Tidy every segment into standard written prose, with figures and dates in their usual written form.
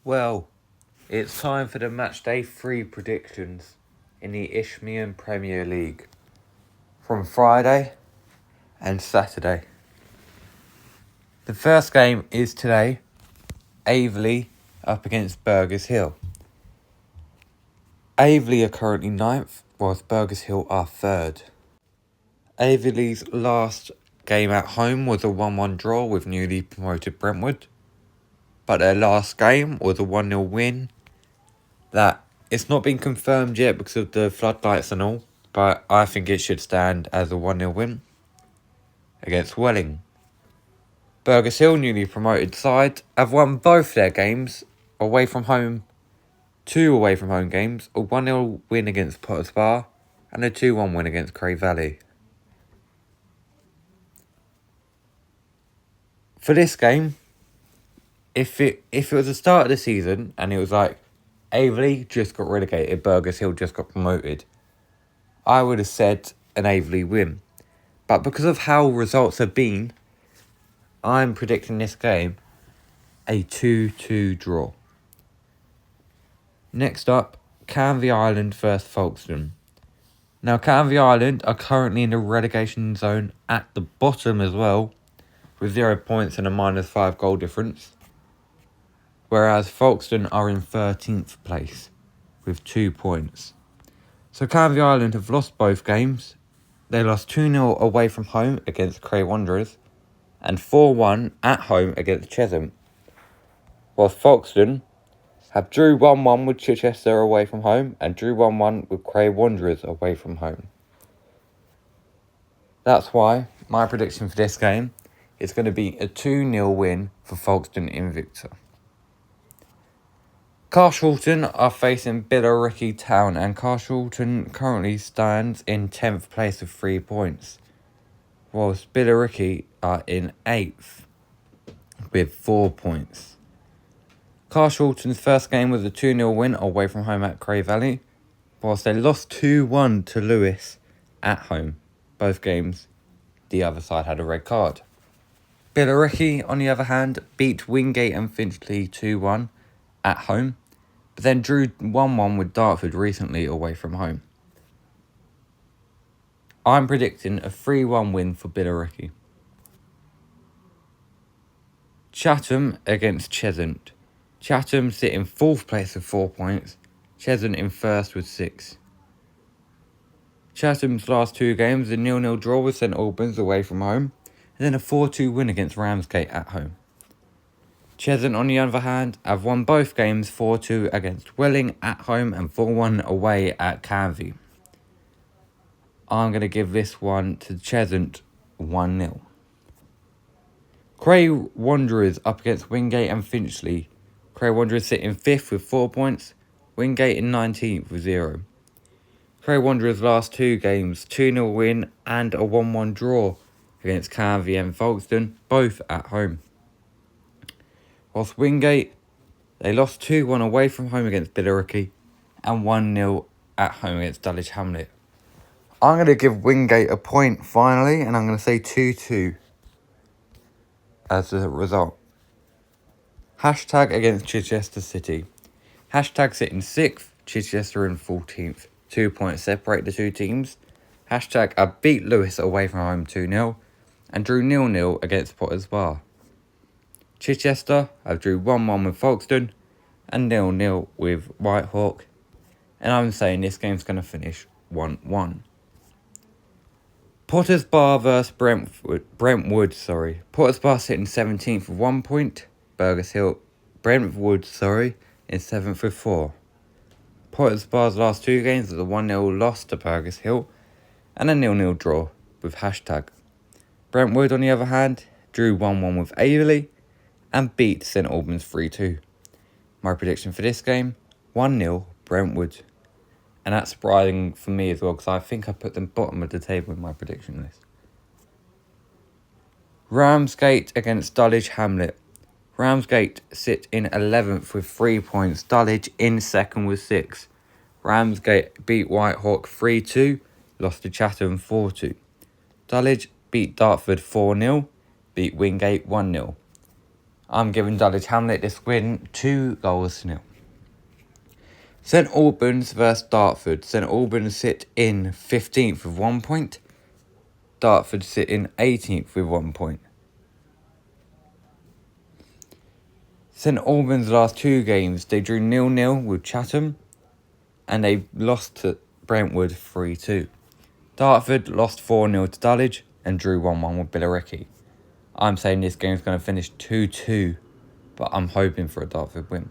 Well, it's time for the Matchday 3 predictions in the Isthmian Premier League from Friday and Saturday. The first game is today, Aveley up against Burgess Hill. Aveley are currently 9th, whilst Burgess Hill are 3rd. Aveley's last game at home was a 1-1 draw with newly promoted Brentwood, but their last game was a 1-0 win. That it's not been confirmed yet because of the floodlights and all, but I think it should stand as a 1-0 win against Welling. Burgess Hill, newly promoted side, have won both their games away from home, 2 away from home games, a 1-0 win against Potters Bar and a 2-1 win against Cray Valley. For this game, if it was the start of the season and it was like Aveley just got relegated, Burgess Hill just got promoted, I would have said an Aveley win. But because of how results have been, I'm predicting this game a 2-2 draw. Next up, Canvey Island versus Folkestone. Now, Canvey Island are currently in the relegation zone at the bottom as well, with 0 points and a -5 goal difference, whereas Folkestone are in 13th place with 2 points. So Canvey Island have lost both games. They lost 2-0 away from home against Cray Wanderers and 4-1 at home against Chesham, whilst Folkestone have drew 1-1 with Chichester away from home and drew 1-1 with Cray Wanderers away from home. That's why my prediction for this game is going to be a 2-0 win for Folkestone Invicta. Carshalton are facing Billericay Town, and Carshalton currently stands in 10th place with 3 points, whilst Billericay are in 8th with 4 points. Carshalton's first game was a 2-0 win away from home at Cray Valley, whilst they lost 2-1 to Lewis at home. Both games, the other side had a red card. Billericay, on the other hand, beat Wingate and Finchley 2-1 at home, but then drew 1-1 with Dartford recently away from home. I'm predicting a 3-1 win for Billericay. Chatham against Cheshunt. Chatham sit in 4th place with 4 points, Cheshunt in 1st with 6. Chatham's last 2 games, a 0-0 draw with St Albans away from home, and then a 4-2 win against Ramsgate at home. Cheshunt, on the other hand, have won both games 4-2 against Welling at home and 4-1 away at Canvey. I'm going to give this one to Cheshunt 1-0. Cray Wanderers up against Wingate and Finchley. Cray Wanderers sit in 5th with 4 points, Wingate in 19th with 0. Cray Wanderers' last 2 games, 2-0 win and a 1-1 draw against Canvey and Folkestone, both at home. Whilst Wingate, they lost 2-1 away from home against Billericay and 1-0 at home against Dulwich Hamlet. I'm going to give Wingate a point finally, and I'm going to say 2-2 as the result. Hashtag against Chichester City. Hashtag sit in 6th, Chichester in 14th. 2 points separate the two teams. Hashtag beat Lewis away from home 2-0 and drew 0-0 against Potters Bar. Chichester have drew 1-1 with Folkestone and 0-0 with Whitehawk, and I'm saying this game's going to finish 1-1. Potters Bar versus Brentwood. Potters Bar sitting 17th with 1 point. Brentwood in 7th with 4. Potters Bar's last 2 games was a 1-0 loss to Burgess Hill and a 0-0 draw with hashtag. Brentwood, on the other hand, drew 1-1 with Aveley and beat St Albans 3-2. My prediction for this game, 1-0 Brentwood. And that's surprising for me as well, because I think I put them bottom of the table in my prediction list. Ramsgate against Dulwich Hamlet. Ramsgate sit in 11th with 3 points. Dulwich in 2nd with 6. Ramsgate beat Whitehawk 3-2, lost to Chatham 4-2. Dulwich beat Dartford 4-0, beat Wingate 1-0. I'm giving Dulwich Hamlet this win 2-0. St Albans vs Dartford. St Albans sit in 15th with 1 point. Dartford sit in 18th with 1 point. St Albans' last 2 games, they drew 0-0 with Chatham and they lost to Brentwood 3-2. Dartford lost 4-0 to Dulwich and drew 1-1 with Billericay. I'm saying this game's going to finish 2-2, but I'm hoping for a Dartford win.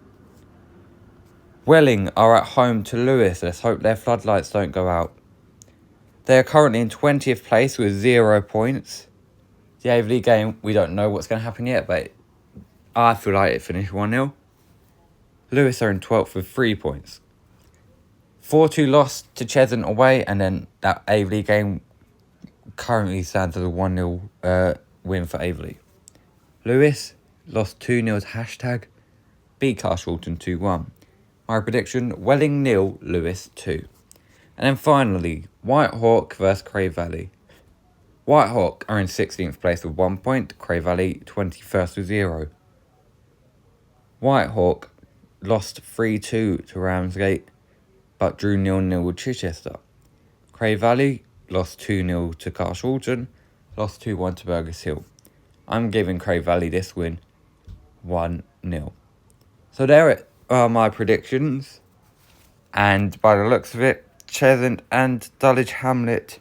Welling are at home to Lewis. Let's hope their floodlights don't go out. They are currently in 20th place with 0 points. The Averley game, we don't know what's going to happen yet, but I feel like it finished 1-0. Lewis are in 12th with 3 points. 4-2 loss to Cheshunt away, and then that Averley game currently stands as a 1-0 win for Averley. Lewis lost 2-0 to Hashtag, beat Carshalton 2-1. My prediction, Welling 0, Lewis 2. And then finally, Whitehawk vs Cray Valley. Whitehawk are in 16th place with 1 point, Cray Valley 21st with 0. Whitehawk lost 3-2 to Ramsgate, but drew 0-0 with Chichester. Cray Valley lost 2-0 to Carshalton, lost 2-1 to Burgess Hill. I'm giving Cray Valley this win 1-0. So there are my predictions. And by the looks of it, Cheshunt and Dulwich Hamlet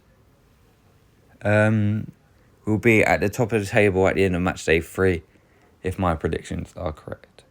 will be at the top of the table at the end of match day 3 if my predictions are correct.